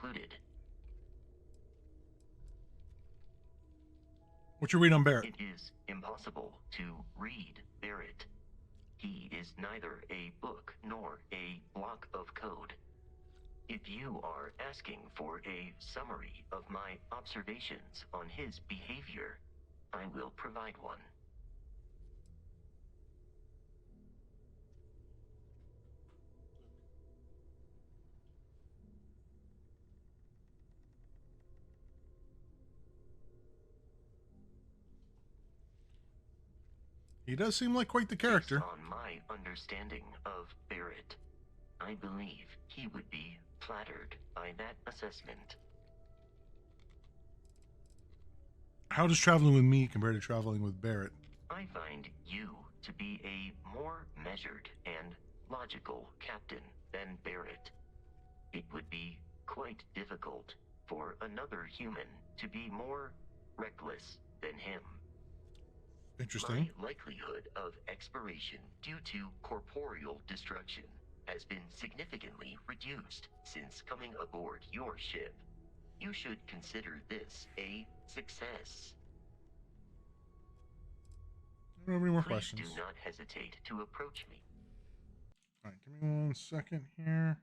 included. What you read on Barrett? It is impossible to read Barrett. He is neither a book nor a block of code. If you are asking for a summary of my observations on his behavior, I will provide one. He does seem like quite the character. Based on my understanding of Barrett, I believe he would be flattered by that assessment. How does traveling with me compare to traveling with Barrett? I find you to be a more measured and logical captain than Barrett. It would be quite difficult for another human to be more reckless than him. Interesting. My likelihood of expiration due to corporeal destruction has been significantly reduced since coming aboard your ship. You should consider this a success. I don't have any more Please questions. do not hesitate to approach me. All right, give me 1 second here.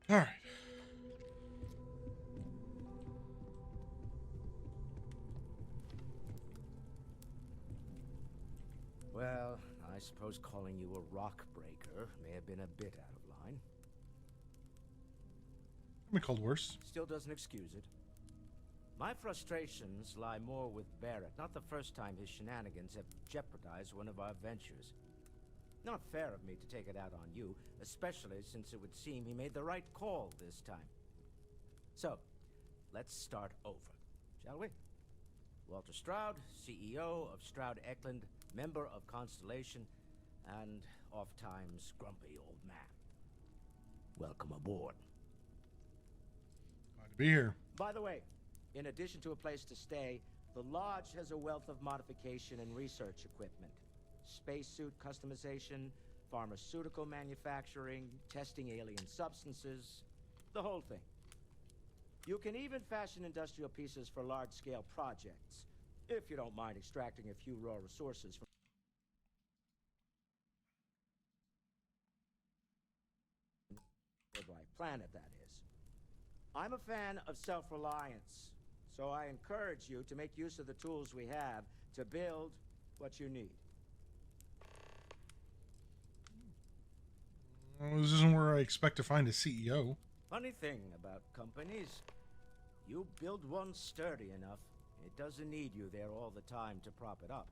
All right. Well, I suppose calling you a rock breaker may have been a bit out of line. I've been called worse. Still doesn't excuse it. My frustrations lie more with Barrett, not the first time his shenanigans have jeopardized one of our ventures. Not fair of me to take it out on you, especially since it would seem he made the right call this time. So, let's start over, shall we? Walter Stroud, CEO of Stroud Eklund, member of Constellation, and oft-times grumpy old man. Welcome aboard. Glad to be here. By the way, in addition to a place to stay, the lodge has a wealth of modification and research equipment. Spacesuit customization, pharmaceutical manufacturing, testing alien substances, the whole thing. You can even fashion industrial pieces for large-scale projects, if you don't mind extracting a few raw resources from the nearby planet, that is. I'm a fan of self-reliance, so I encourage you to make use of the tools we have to build what you need. Well, this isn't where I expect to find a CEO. Funny thing about companies, you build one sturdy enough, it doesn't need you there all the time to prop it up.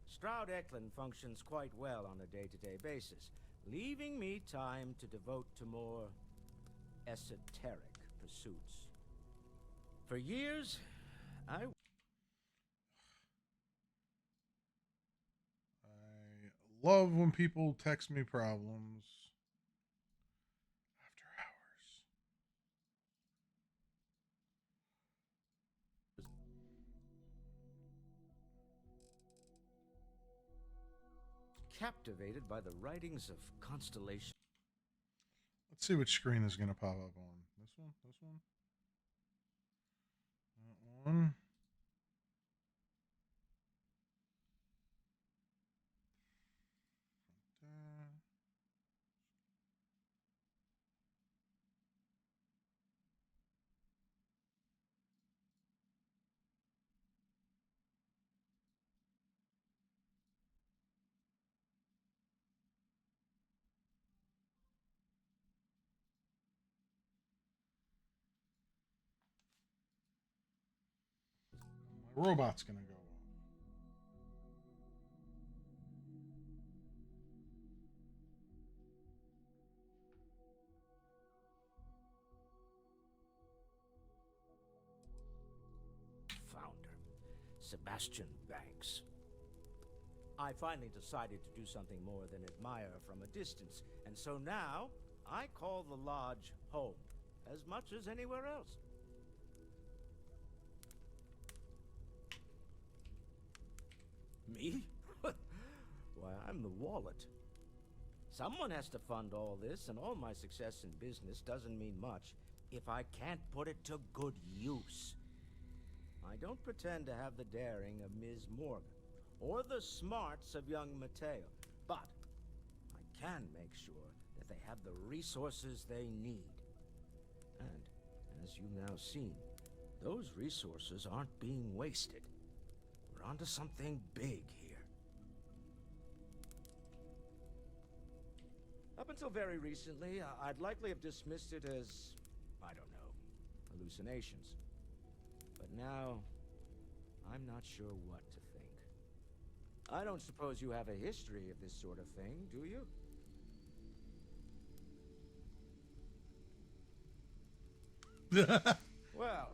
Stroud Eklund functions quite well on a day-to-day basis, leaving me time to devote to more esoteric pursuits. For years, I love when people text me problems after hours. captivated by the writings of Constellation. Let's see which screen is going to pop up on. This one? This one? That one? My robot's going to go off. Founder, Sebastian Banks. I finally decided to do something more than admire from a distance, and so now I call the lodge home, as much as anywhere else. Me? Why, I'm the wallet. Someone has to fund all this, and all my success in business doesn't mean much if I can't put it to good use. I don't pretend to have the daring of Ms. Morgan, or the smarts of young Mateo, but I can make sure that they have the resources they need. And, as you've now seen, those resources aren't being wasted. We're onto something big here. Up until very recently, I'd likely have dismissed it as, I don't know, hallucinations. But now, I'm not sure what to think. I don't suppose you have a history of this sort of thing, do you? Well,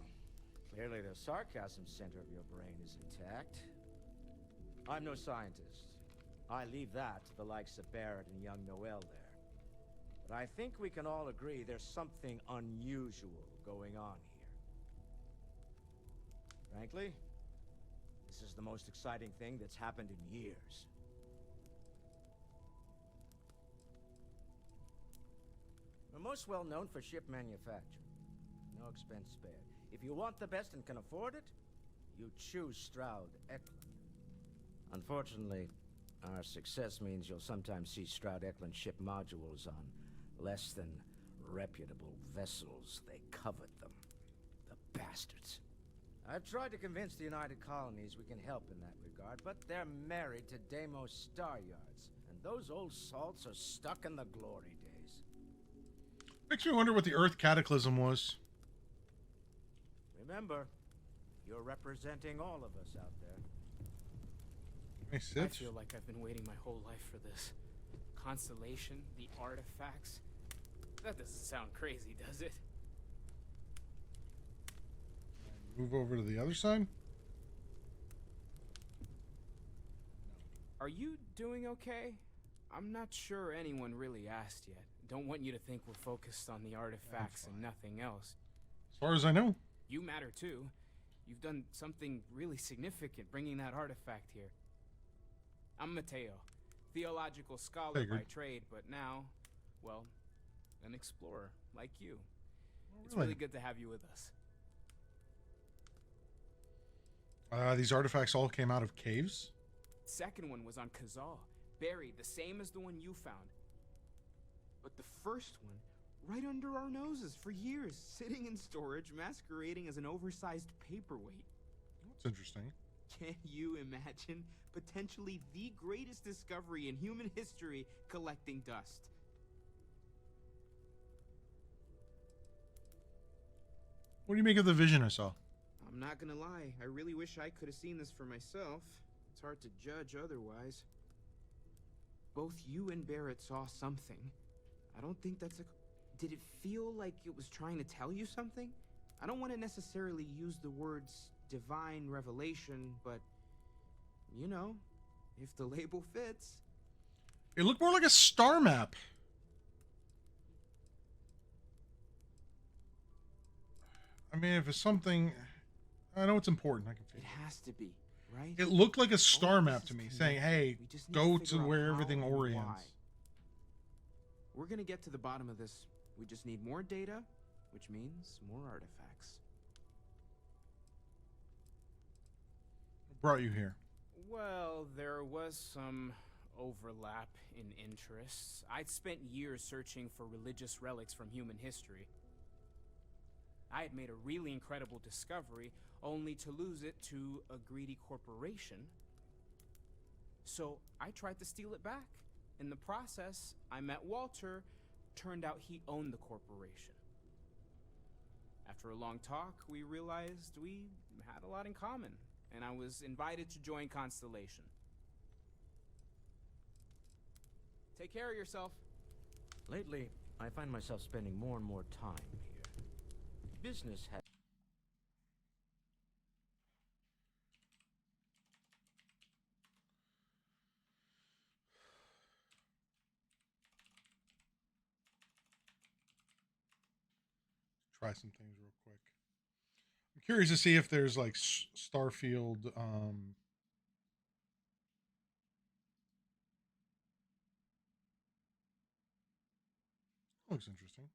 clearly the sarcasm center of your brain is intact. I'm no scientist. I leave that to the likes of Barrett and young Noel there. But I think we can all agree there's something unusual going on here. Frankly, this is the most exciting thing that's happened in years. We're most well known for ship manufacture. No expense spared. If you want the best and can afford it, you choose Stroud Eklund. Unfortunately, our success means you'll sometimes see Stroud Eklund ship modules on less than reputable vessels, they covet them. The bastards. I've tried to convince the United Colonies we can help in that regard, but they're married to Deimos Star Yards, and those old salts are stuck in the glory days. Makes me wonder what the Earth Cataclysm was. Remember, you're representing all of us out there. Hey, sit. I feel like I've been waiting my whole life for this. Constellation, the artifacts. That doesn't sound crazy, does it? Move over to the other side. Are you doing okay? I'm not sure anyone really asked yet. Don't want you to think we're focused on the artifacts and nothing else. As far as I know. You matter too. You've done something really significant bringing that artifact here. I'm Mateo, theological scholar by trade, but now, well, an explorer like you. It's really good to have you with us. These artifacts all came out of caves? Second one was on Kazal, buried the same as the one you found. But the first one, right under our noses for years, sitting in storage, masquerading as an oversized paperweight. That's interesting. Can you imagine potentially the greatest discovery in human history collecting dust? What do you make of the vision I saw? I'm not gonna lie, I really wish I could have seen this for myself. It's hard to judge otherwise. Both you and Barrett saw something. I don't think that's a... Did it feel like it was trying to tell you something? I don't want to necessarily use the words divine revelation, but... You know, if the label fits. It looked more like a star map. I mean, if it's something... I know it's important. I can feel it. It has to be, right? It looked like a star map to me, saying, hey, go to where everything orients. We're gonna get to the bottom of this. We just need more data, which means more artifacts. What brought you here? Well, there was some overlap in interests. I'd spent years searching for religious relics from human history. I had made a really incredible discovery, only to lose it to a greedy corporation. So I tried to steal it back. In the process, I met Walter. Turned out he owned the corporation. After a long talk, we realized we had a lot in common, and I was invited to join Constellation. Take care of yourself. Lately, I find myself spending more and more time here. Business has... Try some things real quick. I'm curious to see if there's like Starfield. Looks interesting.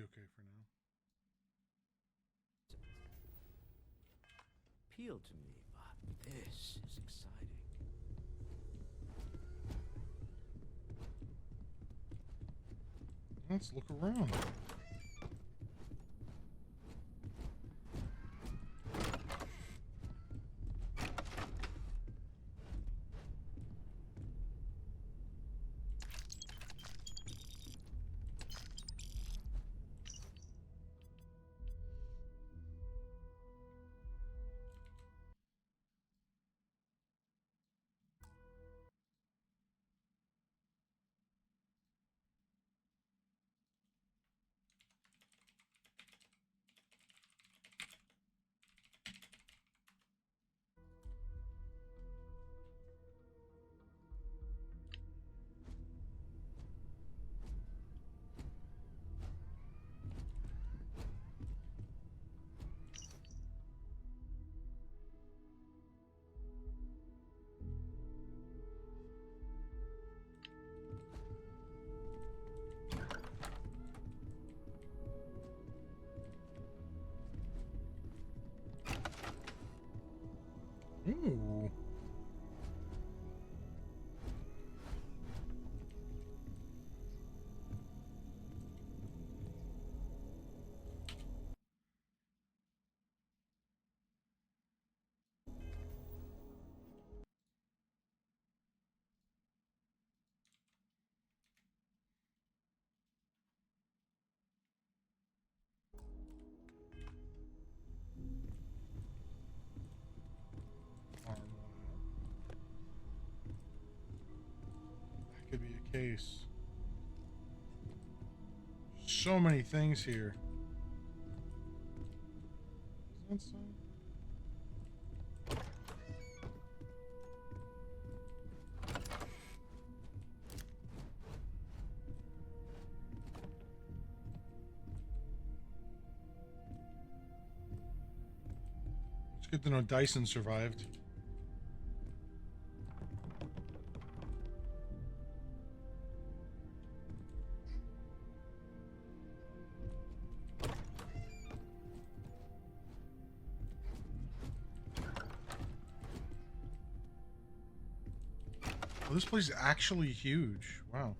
be okay for now. Appealed to me, but this is exciting. Let's look around. Ooh. That could be a case. So many things here. Is that so? It's good to know Dyson survived. Oh, this place is actually huge. Wow.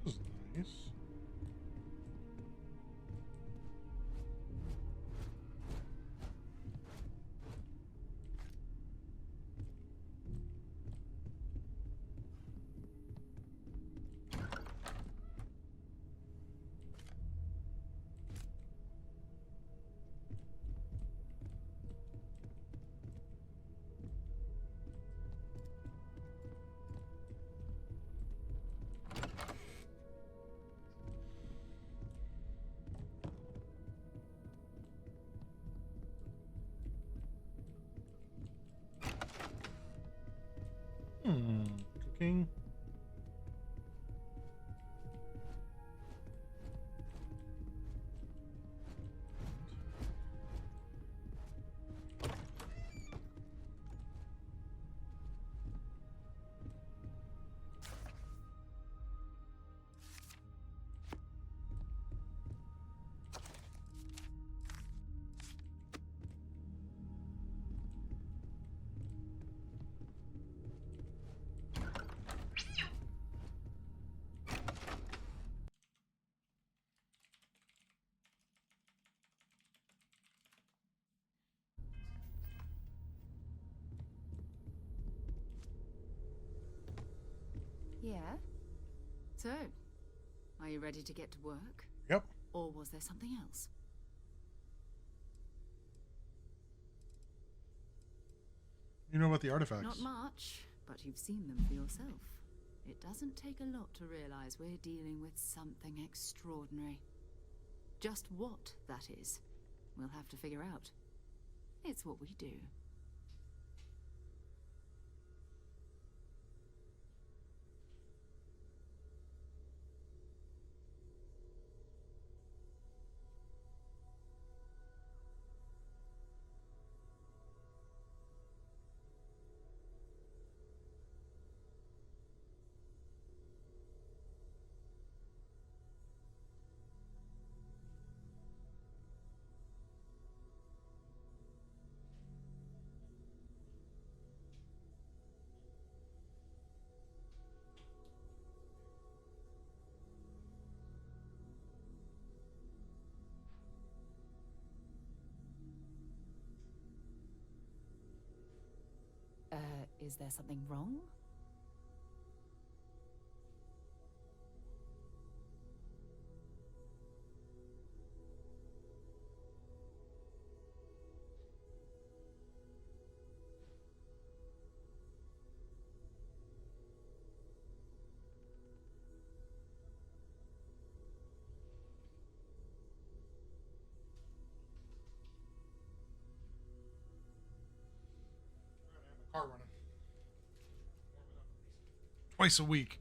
This is nice. Cooking. Yeah? So, are you ready to get to work? Yep. Or was there something else? You know about the artifacts? Not much, but you've seen them for yourself. It doesn't take a lot to realize we're dealing with something extraordinary. Just what that is, we'll have to figure out. It's what we do. Is there something wrong? Car running. Twice a week.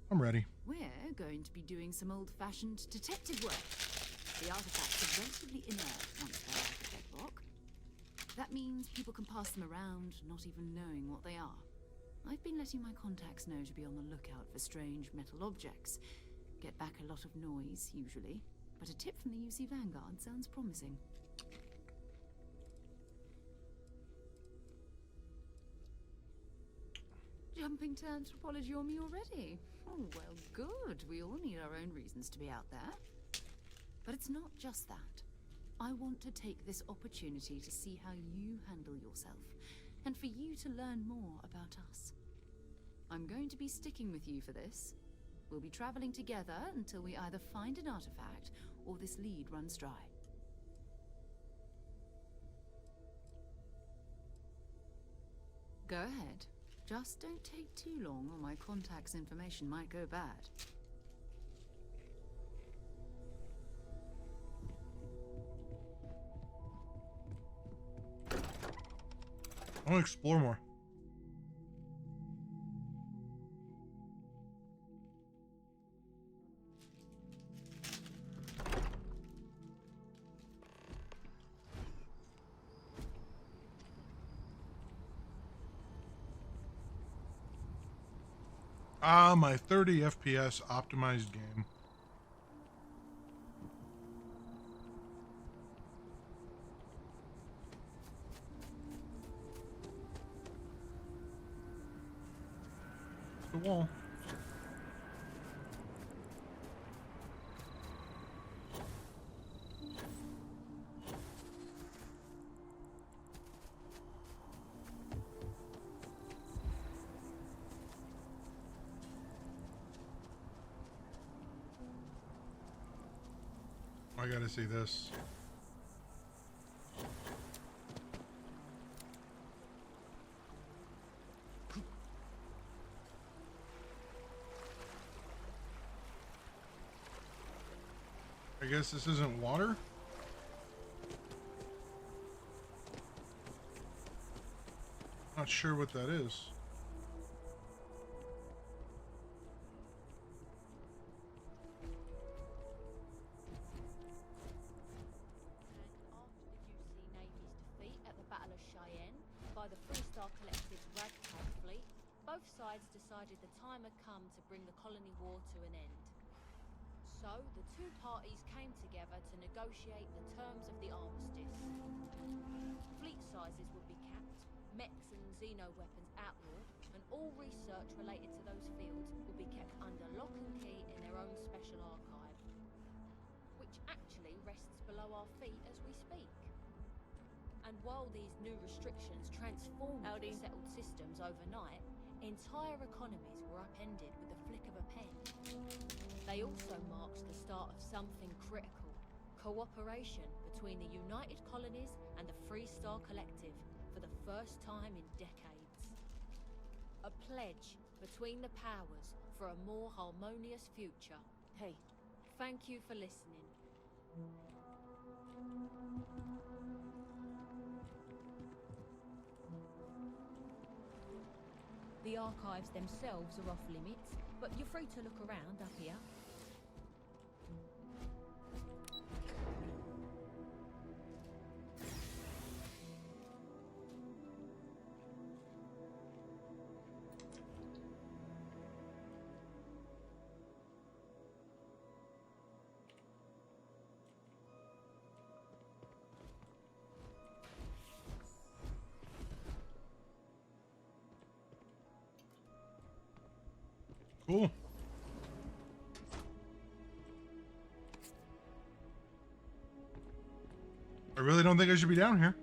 I'm ready. We're going to be doing some old-fashioned detective work. The artifacts are relatively inert once they're out of bedrock. That means people can pass them around, not even knowing what they are. I've been letting my contacts know to be on the lookout for strange metal objects. Get back a lot of noise, usually. But a tip from the UC Vanguard sounds promising. Jumping to anthropology on me already? Oh, well, good. We all need our own reasons to be out there. But it's not just that. I want to take this opportunity to see how you handle yourself, and for you to learn more about us. I'm going to be sticking with you for this. We'll be traveling together until we either find an artifact or this lead runs dry. Go ahead. Just don't take too long or my contact's information might go bad. I want to explore more. Ah, my 30 FPS optimized game. The wall. I gotta see this. I guess this isn't water? Not sure what that is. Decided the time had come to bring the colony war to an end. So, the two parties came together to negotiate the terms of the armistice. Fleet sizes would be capped, mechs and xeno weapons outlawed, and all research related to those fields would be kept under lock and key in their own special archive, which actually rests below our feet as we speak. And while these new restrictions transformed the settled systems overnight, entire economies were upended with the flick of a pen. They They also marks the start of something critical. Cooperation between the United Colonies and the Free Star Collective for the first time in decades. A pledge between the powers for a more harmonious future. Hey, thank you for listening. The archives themselves are off limits, but you're free to look around up here. Cool. I really don't think I should be down here.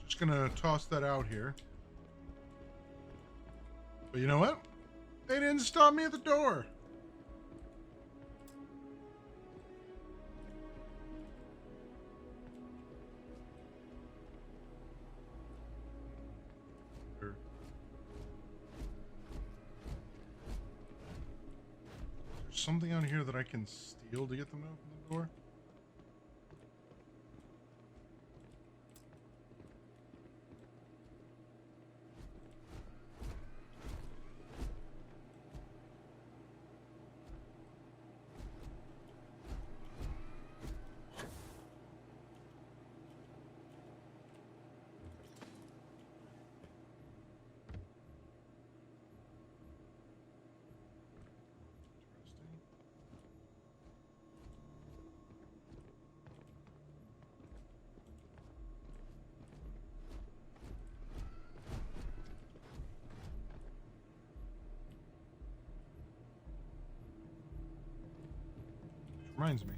Just gonna toss that out here. But you know what? They didn't stop me at the door. There's something on here that I can steal to get them to open the door. Reminds me.